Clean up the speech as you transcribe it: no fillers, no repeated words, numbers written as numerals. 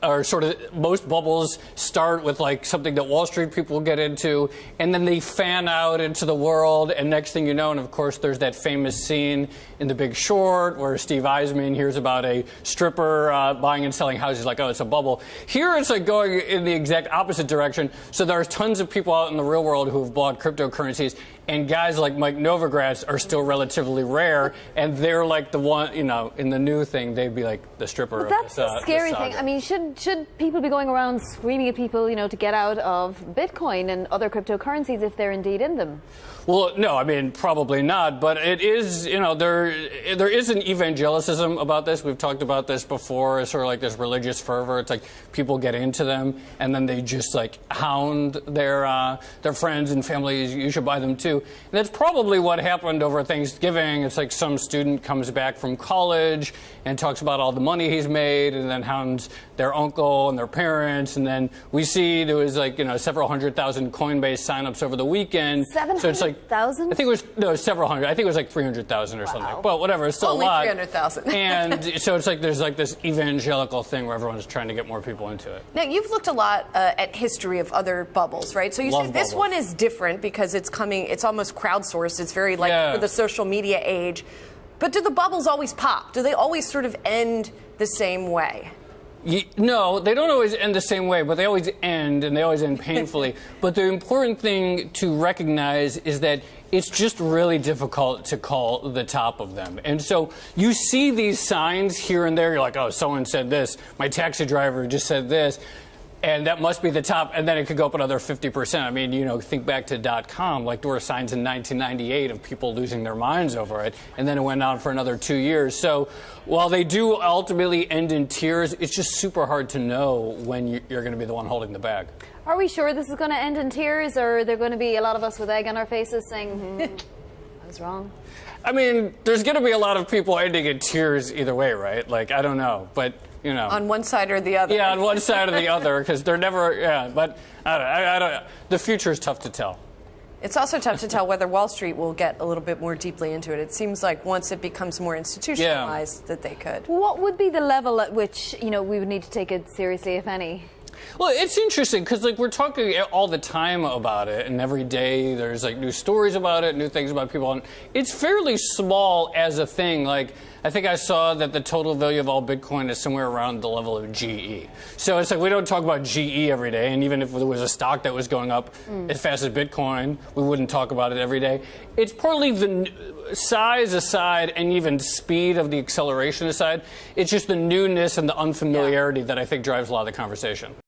are sort of, most bubbles start with like something that Wall Street people get into, and then they fan out into the world, and next thing you know, and of course there's that famous scene in The Big Short where Steve Eisman hears about a stripper buying and selling houses, like, oh, it's a bubble. Here it's like going in the exact opposite direction. So there's tons of people out in the real world who have bought cryptocurrencies, and guys like Mike Novogratz are still relatively rare, and they're like the one, you know, in the new thing, they'd be like the stripper. But that's the scary thing. I mean, should people be going around screaming at people, you know, to get out of Bitcoin and other cryptocurrencies if they're indeed in them? Well, no, I mean, probably not. But it is, you know, there is an evangelicism about this. We've talked about this before. It's sort of like this religious fervor. It's like people get into them, and then they just like hound their friends and families. You should buy them too. And that's probably what happened over Thanksgiving. It's like some student comes back from college and talks about all the money he's made, and then hounds their uncle and their parents. And then we see there was like, you know, several 100,000 Coinbase signups over the weekend. So it's like 1,000? I think it was several hundred. I think it was like 300,000 or something. Well, whatever. It's still only a lot. 300,000. And so it's like there's like this evangelical thing where everyone's trying to get more people into it. Now, you've looked a lot at history of other bubbles, right? So you said this one is different because it's almost crowdsourced. It's very like for the social media age. But do the bubbles always pop? Do they always sort of end the same way? No, they don't always end the same way, but they always end, and they always end painfully. But the important thing to recognize is that it's just really difficult to call the top of them. And so you see these signs here and there. You're like, oh, someone said this. My taxi driver just said this. And that must be the top, and then it could go up another 50%. I mean, you know, think back to .com. Like, there were signs in 1998 of people losing their minds over it, and then it went on for another 2 years. So while they do ultimately end in tears, it's just super hard to know when you're going to be the one holding the bag. Are we sure this is going to end in tears, or are there going to be a lot of us with egg on our faces saying, I was wrong? I mean, there's going to be a lot of people ending in tears either way, right? Like, I don't know, but... You know. On one side or the other. Yeah, on one side or the other, because they're never, but I don't, the future is tough to tell. It's also tough to tell whether Wall Street will get a little bit more deeply into it. It seems like once it becomes more institutionalized that they could. What would be the level at which, you know, we would need to take it seriously, if any? Well, it's interesting because like we're talking all the time about it, and every day there's like new stories about it, new things about people, and it's fairly small as a thing. Like I think I saw that the total value of all Bitcoin is somewhere around the level of GE. So it's like we don't talk about GE every day, and even if there was a stock that was going up as fast as Bitcoin, we wouldn't talk about it every day. It's partly the size aside and even speed of the acceleration aside. It's just the newness and the unfamiliarity that I think drives a lot of the conversation.